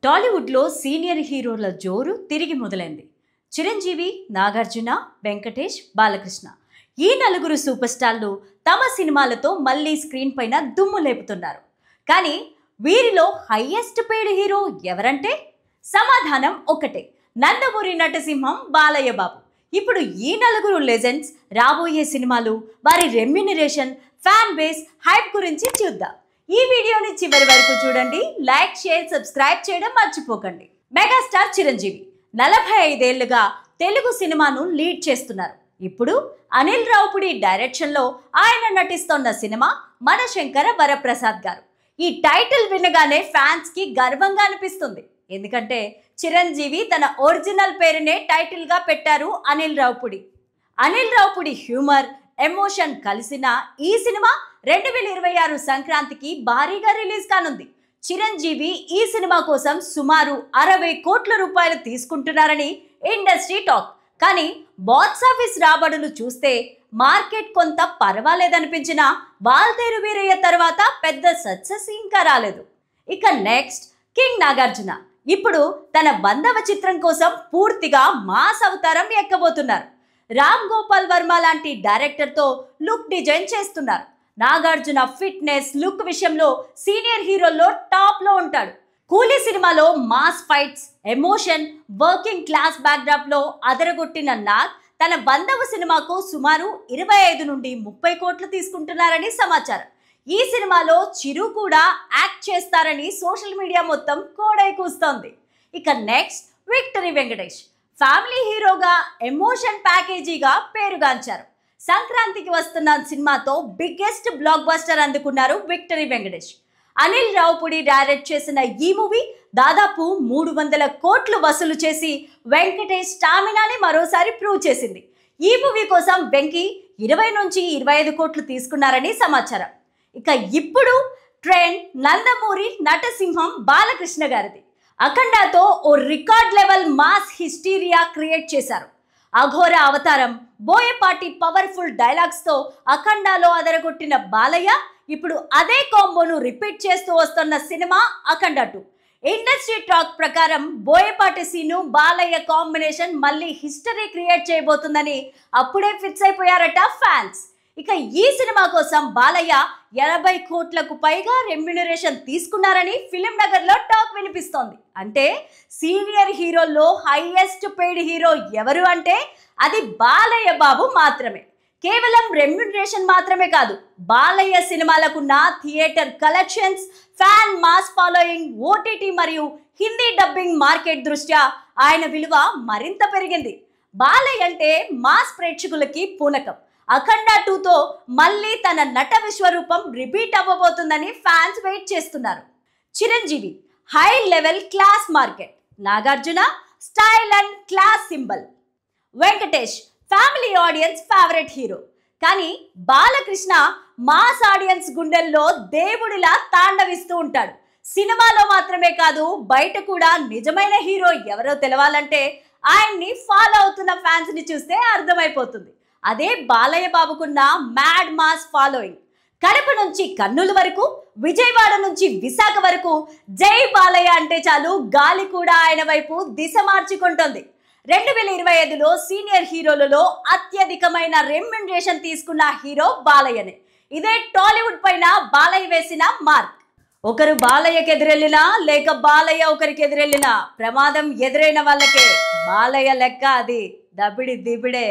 టాలీవుడ్లో సీనియర్ హీరోల జోరు తిరిగి మొదలైంది. చిరంజీవి, నాగార్జున, వెంకటేష్, బాలకృష్ణ ఈ నలుగురు సూపర్ స్టార్లు తమ సినిమాలతో మళ్ళీ స్క్రీన్ పైన దుమ్ము లేపుతున్నారు. కానీ వీరిలో హైయెస్ట్ పెయిడ్ హీరో ఎవరంటే సమాధానం ఒకటే, నందమూరి నటసింహం బాలయ్య బాబు. ఇప్పుడు ఈ నలుగురు లెజెండ్స్ రాబోయే సినిమాలు, వారి రెమ్యునరేషన్, ఫ్యాన్ బేస్, హైప్ గురించి చూద్దాం. ఈ వీడియోని చివరి వరకు చూడండి. లైక్, షేర్, సబ్స్క్రైబ్ చేయడం మర్చిపోకండి. మెగాస్టార్ చిరంజీవి 45 ఏళ్లుగా తెలుగు సినిమాను లీడ్ చేస్తున్నారు. ఇప్పుడు అనిల్ రావుపుడి డైరెక్షన్లో ఆయన నటిస్తున్న సినిమా మనశంకర వరప్రసాద్ గారు. ఈ టైటిల్ వినగానే ఫ్యాన్స్ కి గర్వంగా అనిపిస్తుంది. ఎందుకంటే చిరంజీవి తన ఒరిజినల్ పేరునే టైటిల్ గా పెట్టారు అనిల్ రావుపుడి. అనిల్ రావుపుడి హ్యూమర్, ఎమోషన్ కలిసిన ఈ సినిమా 2026 సంక్రాంతికి భారీగా రిలీజ్ కానుంది. చిరంజీవి ఈ సినిమా కోసం సుమారు 60 కోట్ల రూపాయలు తీసుకుంటున్నారని ఇండస్ట్రీ టాక్. కానీ బాక్స్ ఆఫీస్ రాబడులు చూస్తే మార్కెట్ కొంత పర్వాలేదనిపించినా వాల్తేరు వీరయ్య తర్వాత పెద్ద సక్సెస్ ఇంకా రాలేదు. ఇక నెక్స్ట్ కింగ్ నాగార్జున ఇప్పుడు తన 100వ చిత్రం కోసం పూర్తిగా మాస్ అవతారం ఎక్కబోతున్నారు. రామ్ గోపాల్ వర్మ లాంటి డైరెక్టర్తో లుక్ డిజైన్ చేస్తున్నారు. నాగార్జున ఫిట్నెస్, లుక్ విషయంలో సీనియర్ హీరోల్లో టాప్లో ఉంటాడు. కూలీ సినిమాలో mass fights, emotion, working class backdrop లో అదరగొట్టిన నాగ్ తన 100వ సినిమాకు సుమారు 25 నుండి 30 కోట్లు తీసుకుంటున్నారని సమాచారం. ఈ సినిమాలో చిరు కూడా యాక్ట్ చేస్తారని సోషల్ మీడియా మొత్తం కోడై కూస్తోంది. ఇక నెక్స్ట్ విక్టరీ వెంకటేష్ ఫ్యామిలీ హీరోగా, ఎమోషన్ ప్యాకేజీగా పేరుగాంచారు. సంక్రాంతికి వస్తున్న సినిమాతో బిగ్గెస్ట్ బ్లాక్ బస్టర్ అందుకున్నారు విక్టరీ వెంకటేష్. అనిల్ రావుపుడి డైరెక్ట్ చేసిన ఈ మూవీ దాదాపు 300 కోట్లు వసూలు చేసి వెంకటేష్ స్టామినాని మరోసారి ప్రూవ్ చేసింది. ఈ మూవీ కోసం వెంకీ 20 నుంచి 25 కోట్లు తీసుకున్నారని సమాచారం. ఇక ఇప్పుడు ట్రెండ్ నందమూరి నటసింహం బాలకృష్ణ గారిది. అఖండాతో ఓ record level mass hysteria create చేశారు. అఘోర అవతారం, బోయపాటి పవర్ఫుల్ డైలాగ్స్తో అఖండాలో అదరగొట్టిన బాలయ్య ఇప్పుడు అదే కాంబోను రిపీట్ చేస్తూ వస్తున్న సినిమా అఖండ 2. ఇండస్ట్రీ టాక్ ప్రకారం బోయపాటి సీను, బాలయ్య కాంబినేషన్ మళ్ళీ హిస్టరీ క్రియేట్ చేయబోతుందని అప్పుడే ఫిక్స్ అయిపోయారట ఫ్యాన్స్. ఇక ఈ సినిమా కోసం బాలయ్య 80 కోట్లకు పైగా రెమ్యునరేషన్ తీసుకున్నారని ఫిలిం నగర్ లో టాక్ వినిపిస్తోంది. అంటే సీనియర్ హీరోల్లో హైయెస్ట్ పెయిడ్ హీరో ఎవరు అంటే అది బాలయ్య బాబు మాత్రమే. కేవలం రెమ్యునరేషన్ మాత్రమే కాదు, బాలయ్య సినిమాలకున్న theatre collections, fan mass following, OTT మరియు హిందీ డబ్బింగ్ మార్కెట్ దృష్ట్యా ఆయన విలువ మరింత పెరిగింది. బాలయ్య అంటే మాస్ ప్రేక్షకులకి పూనకం. అఖండ 2తో మళ్ళీ తన నట విశ్వరూపం రిపీట్ అవ్వబోతుందని ఫ్యాన్స్ వెయిట్ చేస్తున్నారు. Chiranjeevi high level class market, Nagarjuna style and class symbol, Venkatesh family audience favourite hero. కానీ బాలకృష్ణ మాస్ ఆడియన్స్ గుండెల్లో దేవుడిలా తాండవిస్తూ ఉంటాడు. సినిమాలో మాత్రమే కాదు, బయట కూడా నిజమైన హీరో ఎవరో తెలవాలంటే ఆయన్ని ఫాలో అవుతున్న ఫ్యాన్స్ ని చూస్తే అర్థమైపోతుంది. అదే బాలయ్య బాబుకున్న మ్యాడ్ మాస్ ఫాలోయింగ్. కడప నుంచి కర్నూలు వరకు, విజయవాడ నుంచి విశాఖ వరకు జై బాలయ్య అంటే చాలు గాలి కూడా ఆయన వైపు దిశ మార్చుకుంటుంది. 2025లో సీనియర్ హీరోలలో అత్యధికమైన రెమ్యునరేషన్ తీసుకున్న హీరో బాలయ్యనే. ఇదే టాలీవుడ్ పైన బాలయ్య వేసిన మార్క్. ఒకరు బాలయ్యకి ఎదురెళ్ళినా లేక బాలయ్య ఒకరికి ఎదురెళ్ళినా ప్రమాదం ఎదురైన వాళ్ళకే. బాలయ్య లెక్క అది దబిడి దిబిడే.